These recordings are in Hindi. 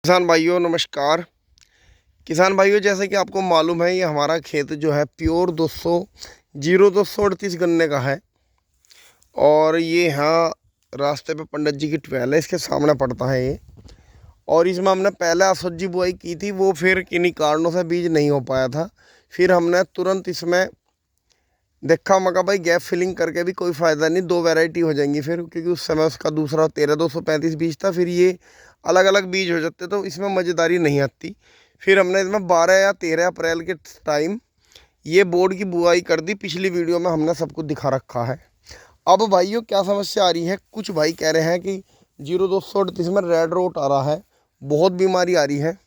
किसान भाइयों नमस्कार। किसान भाइयों, जैसे कि आपको मालूम है, ये हमारा खेत जो है प्योर 238 गन्ने का है। और ये यहाँ रास्ते पे पंडित जी की ट्वेल है, इसके सामने पड़ता है ये। और इसमें हमने पहले असज्जी बुआई की थी, वो फिर किन्हीं कारणों से बीज नहीं हो पाया था। फिर हमने तुरंत इसमें देखा, मगर भाई गैप फिलिंग करके भी कोई फ़ायदा नहीं, दो वैरायटी हो जाएंगी फिर, क्योंकि उस समय उसका दूसरा 13-235 बीज था, फिर ये अलग अलग बीज हो जाते तो इसमें मज़ेदारी नहीं आती। फिर हमने इसमें 12 या 13 अप्रैल के टाइम ये बोर्ड की बुआई कर दी। पिछली वीडियो में हमने सब कुछ दिखा रखा है। अब भाइयों क्या समस्या आ रही है, कुछ भाई कह रहे हैं कि 0238 में रेड रोट आ रहा है, बहुत बीमारी आ रही है।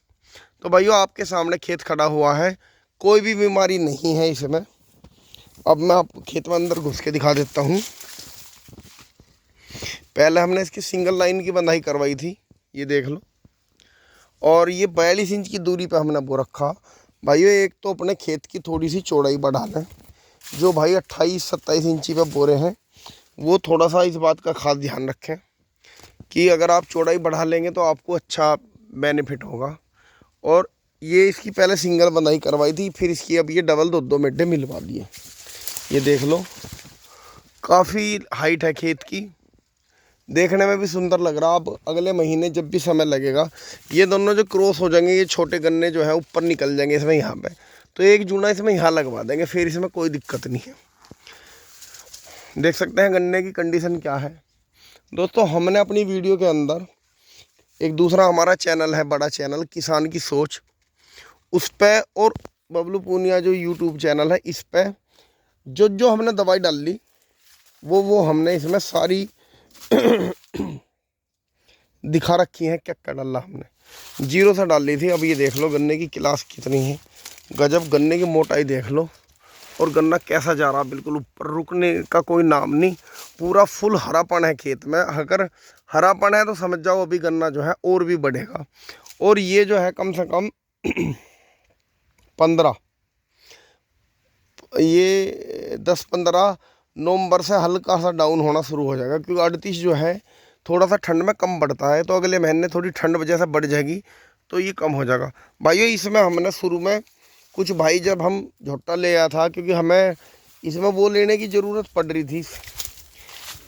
तो भाइयों आपके सामने खेत खड़ा हुआ है, कोई भी बीमारी नहीं है इसमें। अब मैं आपको खेत में अंदर घुस के दिखा देता हूँ। पहले हमने इसकी सिंगल लाइन की बंधाई करवाई थी, ये देख लो। और ये 42 इंच की दूरी पे हमने बो रखा। भाइयों एक तो अपने खेत की थोड़ी सी चौड़ाई बढ़ा लें, जो भाई 28-27 इंची पे बो रहे हैं वो थोड़ा सा इस बात का खास ध्यान रखें कि अगर आप चौड़ाई बढ़ा लेंगे तो आपको अच्छा बेनिफिट होगा। और ये इसकी पहले सिंगल बंधाई करवाई थी, फिर इसकी अब ये डबल 2-2 मिड्डे मिलवा दिए। ये देख लो, काफ़ी हाइट है खेत की, देखने में भी सुंदर लग रहा। अब अगले महीने जब भी समय लगेगा, ये दोनों जो क्रॉस हो जाएंगे, ये छोटे गन्ने जो है ऊपर निकल जाएंगे इसमें यहाँ पे, तो एक जूना इसमें यहाँ लगवा देंगे, फिर इसमें कोई दिक्कत नहीं है। देख सकते हैं गन्ने की कंडीशन क्या है। दोस्तों हमने अपनी वीडियो के अंदर एक दूसरा हमारा चैनल है, बड़ा चैनल किसान की सोच, उस पर और बबलू पूनिया जो यूट्यूब चैनल है, इस पर जो हमने दवाई डाल ली वो हमने इसमें सारी दिखा रखी है। क्या क्या डाला हमने, 0 से डाल ली थी। अब ये देख लो गन्ने की क्लास कितनी है, गजब गन्ने की मोटाई देख लो। और गन्ना कैसा जा रहा, बिल्कुल ऊपर, रुकने का कोई नाम नहीं। पूरा फुल हरापन है खेत में। अगर हरापन है तो समझ जाओ अभी गन्ना जो है और भी बढ़ेगा। और ये जो है कम से कम 15 ये 10-15 नवंबर से हल्का सा डाउन होना शुरू हो जाएगा, क्योंकि 38 जो है थोड़ा सा ठंड में कम बढ़ता है, तो अगले महीने थोड़ी ठंड वजह से बढ़ जाएगी तो ये कम हो जाएगा। भाइयों इसमें हमने शुरू में कुछ भाई जब हम झोट्टा ले आया था, क्योंकि हमें इसमें वो लेने की ज़रूरत पड़ रही थी,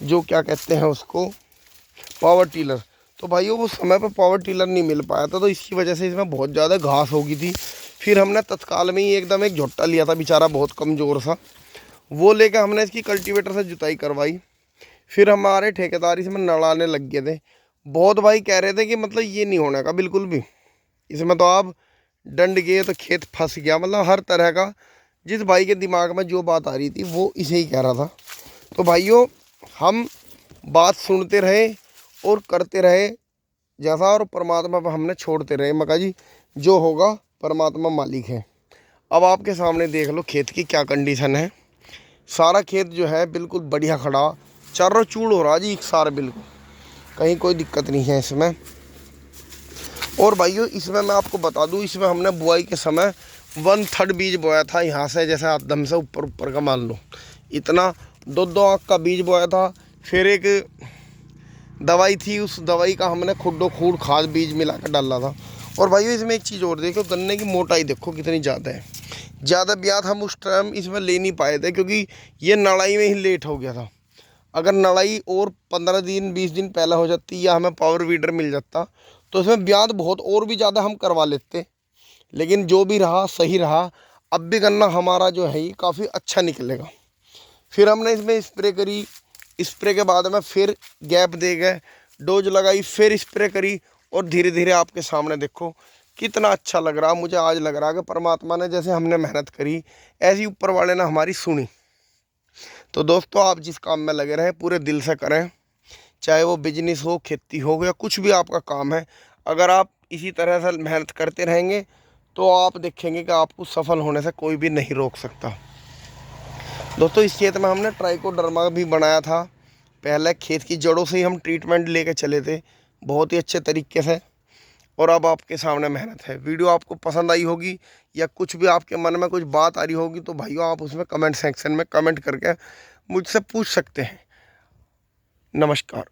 जो क्या कहते हैं उसको, पावर टीलर। तो भाइयों वो समय पर पावर टीलर नहीं मिल पाया था, तो इसकी वजह से इसमें बहुत ज़्यादा घास हो गई थी। फिर हमने तत्काल में ही एकदम एक झोट्टा लिया था, बेचारा बहुत कमज़ोर सा, वो लेकर हमने इसकी कल्टीवेटर से जुताई करवाई। फिर हमारे ठेकेदार इसमें नड़ाने लग गए थे। बहुत भाई कह रहे थे कि मतलब ये नहीं होने का बिल्कुल भी, इसमें तो आप डंड गए तो खेत फंस गया, मतलब हर तरह का। जिस भाई के दिमाग में जो बात आ रही थी वो इसे ही कह रहा था। तो भाइयों हम बात सुनते रहे और करते रहे जैसा, और परमात्मा पर हमने छोड़ते रहे। मका जी जो होगा परमात्मा मालिक है। अब आपके सामने देख लो खेत की क्या कंडीशन है। सारा खेत जो है बिल्कुल बढ़िया खड़ा, चारों चूड़ हो रहा जी एक सार, बिल्कुल कहीं कोई दिक्कत नहीं है इसमें। और भाइयों इसमें मैं आपको बता दूं, इसमें हमने बुआई के समय 1/3 बीज बोया था यहाँ से, जैसे आदम से ऊपर ऊपर का मान लो इतना, 2-2 आँख का बीज बोया था। फिर एक दवाई थी, उस दवाई का हमने खुड्डो खूड खाद बीज मिला कर डाला था। और भाइयों इसमें एक चीज़ और देखो, गन्ने की मोटाई देखो कितनी ज़्यादा है। ज़्यादा ब्याज हम उस टाइम इसमें ले नहीं पाए थे, क्योंकि ये नड़ाई में ही लेट हो गया था। अगर नड़ाई और 15 दिन 20 दिन पहले हो जाती या हमें पावर वीडर मिल जाता तो इसमें ब्याज बहुत और भी ज़्यादा हम करवा लेते। लेकिन जो भी रहा सही रहा। अब भी गन्ना हमारा जो है ये काफ़ी अच्छा निकलेगा। फिर हमने इसमें स्प्रे करी, स्प्रे के बाद में फिर गैप दे गए, डोज लगाई, फिर स्प्रे करी, और धीरे धीरे आपके सामने देखो कितना अच्छा लग रहा। मुझे आज लग रहा है कि परमात्मा ने जैसे हमने मेहनत करी ऐसी ऊपर वाले ने हमारी सुनी। तो दोस्तों आप जिस काम में लगे रहें पूरे दिल से करें, चाहे वो बिजनेस हो, खेती हो, या कुछ भी आपका काम है। अगर आप इसी तरह से मेहनत करते रहेंगे तो आप देखेंगे कि आपको सफल होने से कोई भी नहीं रोक सकता। दोस्तों इस खेत में हमने ट्राइकोडर्मा भी बनाया था। पहले खेत की जड़ों से ही हम ट्रीटमेंट लेके चले थे बहुत ही अच्छे तरीके से। और अब आपके सामने मेहनत है। वीडियो आपको पसंद आई होगी या कुछ भी आपके मन में कुछ बात आ रही होगी तो भाइयों आप उसमें कमेंट सेक्शन में कमेंट करके मुझसे पूछ सकते हैं। नमस्कार।